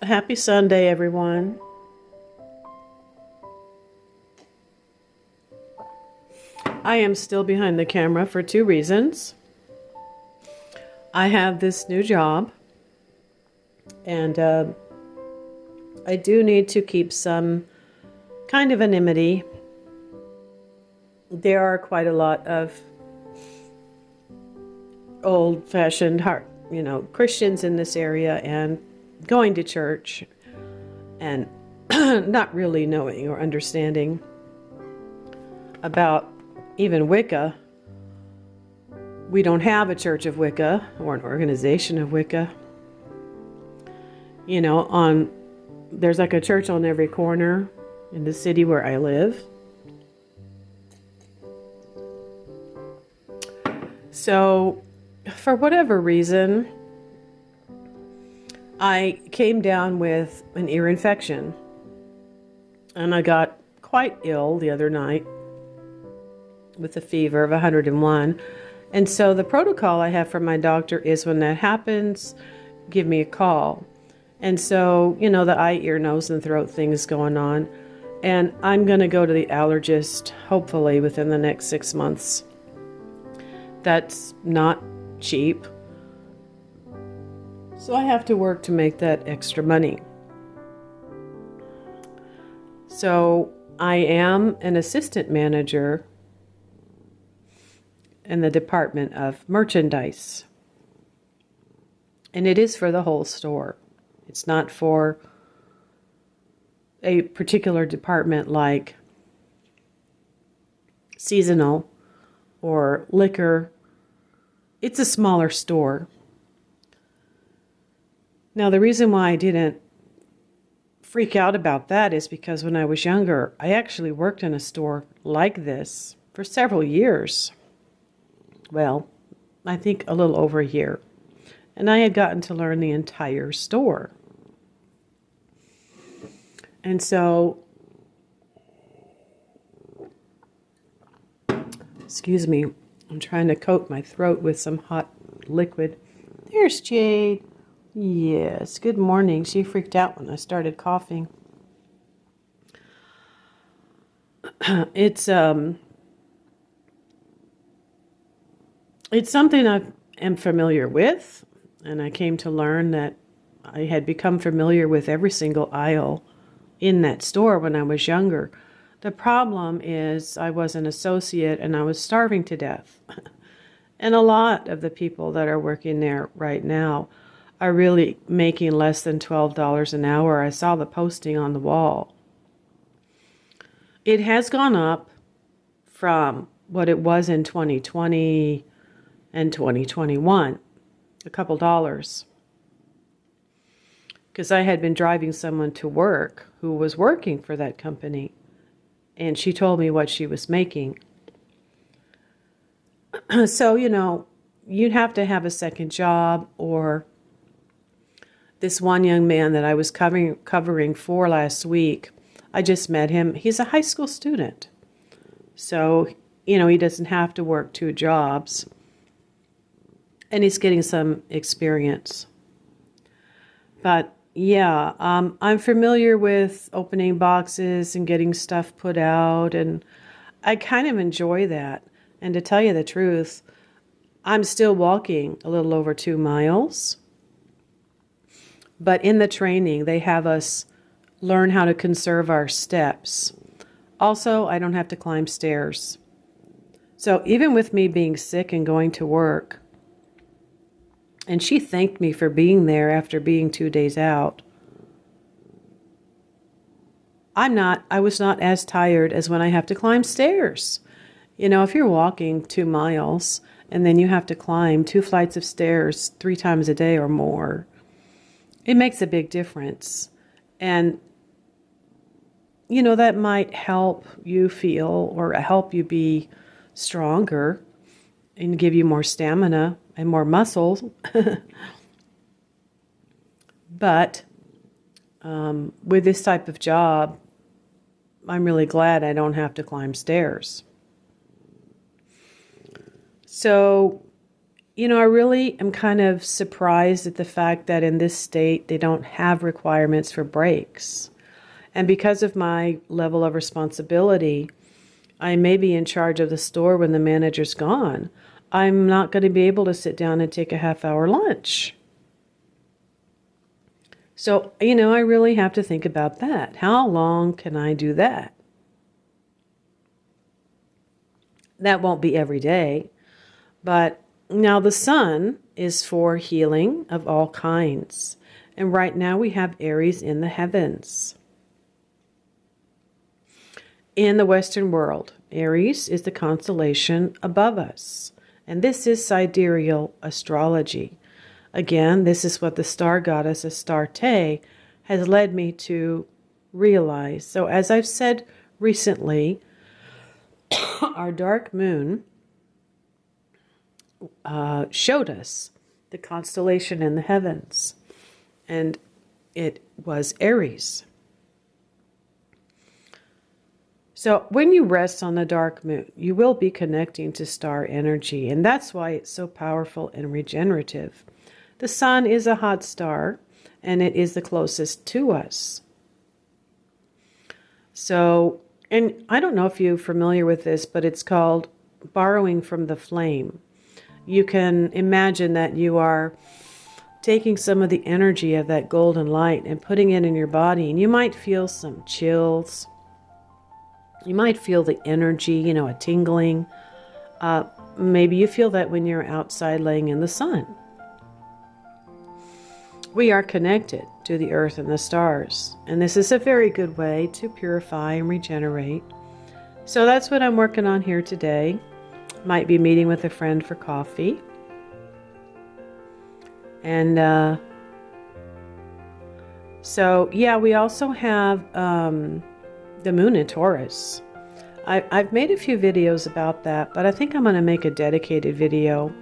Happy Sunday, everyone. I am still behind the camera for two reasons. I have this new job, and I do need to keep some kind of anonymity. There are quite a lot of old-fashioned Christians in this area and going to church and not really knowing or understanding about even Wicca. We don't have a church of Wicca or an organization of Wicca. There's like a church on every corner in the city where I live. So, for whatever reason, I came down with an ear infection, and I got quite ill the other night with a fever of 101. And so the protocol I have from my doctor is when that happens, give me a call. And so, the eye, ear, nose, and throat thing is going on. And I'm going to go to the allergist, hopefully within the next 6 months. That's not cheap. So I have to work to make that extra money. So I am an assistant manager in the department of merchandise. And it is for the whole store. It's not for a particular department like seasonal or liquor. It's a smaller store. Now, the reason why I didn't freak out about that is because when I was younger, I actually worked in a store like this for several years. Well, I think a little over a year. And I had gotten to learn the entire store. And so, excuse me, I'm trying to coat my throat with some hot liquid. There's Jade. Yes, good morning. She freaked out when I started coughing. It's something I am familiar with, and I came to learn that I had become familiar with every single aisle in that store when I was younger. The problem is I was an associate and I was starving to death. And a lot of the people that are working there right now are really making less than $12 an hour. I saw the posting on the wall. It has gone up from what it was in 2020 and 2021, a couple dollars. Because I had been driving someone to work who was working for that company, and she told me what she was making. So, you'd have to have a second job, or this one young man that I was covering for last week, I just met him. He's a high school student. So, he doesn't have to work two jobs. And he's getting some experience. But yeah, I'm familiar with opening boxes and getting stuff put out, and I kind of enjoy that. And to tell you the truth, I'm still walking a little over 2 miles. But in the training, they have us learn how to conserve our steps. Also, I don't have to climb stairs. So even with me being sick and going to work, and she thanked me for being there after being 2 days out, I was not as tired as when I have to climb stairs. If you're walking 2 miles and then you have to climb 2 flights of stairs 3 times a day or more, it makes a big difference. And, that might help you feel or help you be stronger and give you more stamina and more muscles. But with this type of job, I'm really glad I don't have to climb stairs. So I really am kind of surprised at the fact that in this state they don't have requirements for breaks. And because of my level of responsibility, I may be in charge of the store when the manager's gone. I'm not going to be able to sit down and take a half-hour lunch. So, I really have to think about that. How long can I do that? That won't be every day. But now the sun is for healing of all kinds. And right now we have Aries in the heavens. In the Western world, Aries is the constellation above us. And this is sidereal astrology. Again, this is what the star goddess Astarte has led me to realize. So as I've said recently, our dark moon showed us the constellation in the heavens. And it was Aries. So when you rest on the dark moon, you will be connecting to star energy. And that's why it's so powerful and regenerative. The sun is a hot star, and it is the closest to us. So, and I don't know if you're familiar with this, but it's called borrowing from the flame. You can imagine that you are taking some of the energy of that golden light and putting it in your body, and you might feel some chills. You might feel the energy, a tingling. Maybe you feel that when you're outside laying in the sun. We are connected to the earth and the stars, and this is a very good way to purify and regenerate. So that's what I'm working on here today. Might be meeting with a friend for coffee. And so, yeah, we also have the moon in Taurus. I've made a few videos about that, but I think I'm going to make a dedicated video.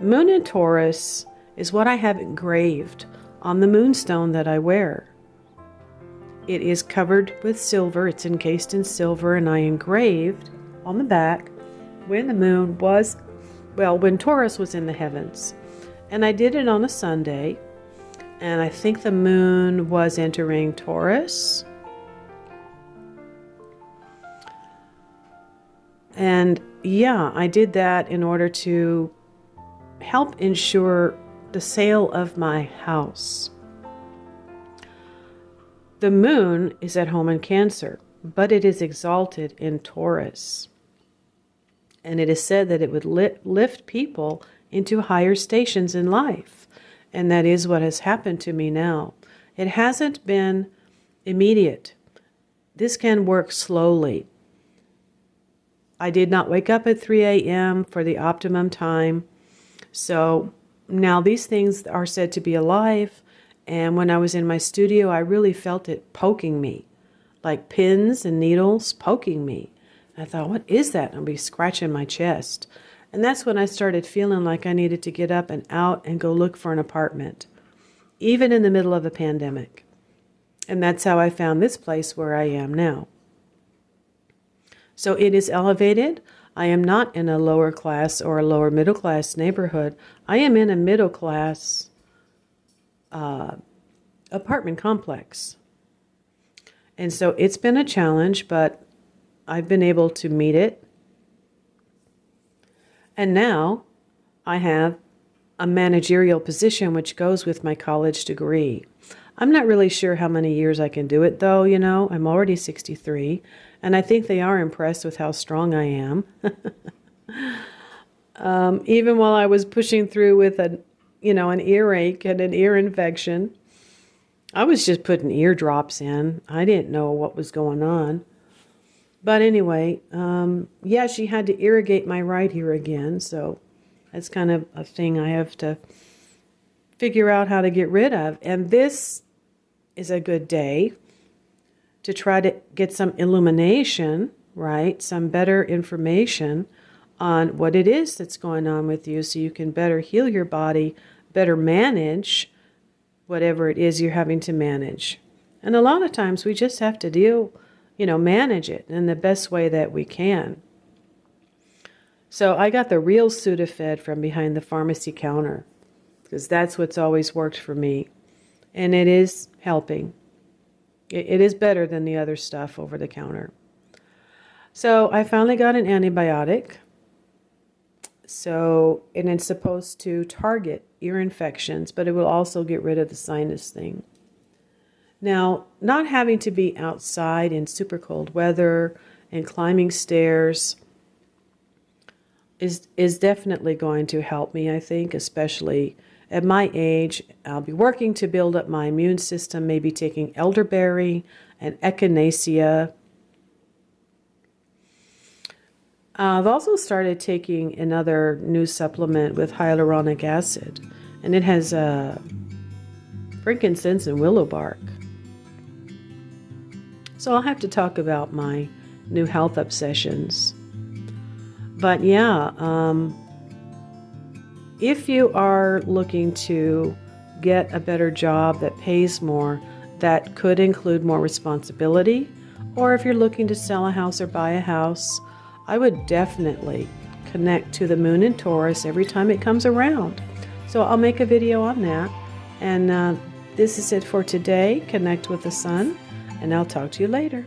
Moon in Taurus is what I have engraved on the moonstone that I wear. It is covered with silver. It's encased in silver, and I engraved on the back when the moon was, when Taurus was in the heavens. And I did it on a Sunday, and I think the moon was entering Taurus. And yeah, I did that in order to help ensure the sale of my house. The moon is at home in Cancer, but it is exalted in Taurus. And it is said that it would lift people into higher stations in life. And that is what has happened to me now. It hasn't been immediate. This can work slowly. I did not wake up at 3 a.m. for the optimum time. So now these things are said to be alive. And when I was in my studio, I really felt it poking me, like pins and needles poking me. I thought, what is that? I'll be scratching my chest. And that's when I started feeling like I needed to get up and out and go look for an apartment, even in the middle of a pandemic. And that's how I found this place where I am now. So it is elevated. I am not in a lower class or a lower middle class neighborhood. I am in a middle class apartment complex. And so it's been a challenge, but I've been able to meet it. And now I have a managerial position which goes with my college degree. I'm not really sure how many years I can do it, though. I'm already 63, and I think they are impressed with how strong I am. Even while I was pushing through with an earache and an ear infection, I was just putting eardrops in. I didn't know what was going on. But anyway, yeah, she had to irrigate my right ear again, so that's kind of a thing I have to figure out how to get rid of. And this is a good day to try to get some illumination, right? Some better information on what it is that's going on with you so you can better heal your body, better manage whatever it is you're having to manage. And a lot of times we just have to manage it in the best way that we can. So I got the real Sudafed from behind the pharmacy counter because that's what's always worked for me. And it is helping. It is better than the other stuff over the counter. So I finally got an antibiotic. And it's supposed to target ear infections, but it will also get rid of the sinus thing. Now, not having to be outside in super cold weather and climbing stairs is definitely going to help me, I think, especially at my age. I'll be working to build up my immune system, maybe taking elderberry and echinacea. I've also started taking another new supplement with hyaluronic acid, and it has frankincense and willow bark. So I'll have to talk about my new health obsessions. But yeah, if you are looking to get a better job that pays more, that could include more responsibility, or if you're looking to sell a house or buy a house, I would definitely connect to the moon in Taurus every time it comes around. So I'll make a video on that. And this is it for today. Connect with the sun, and I'll talk to you later.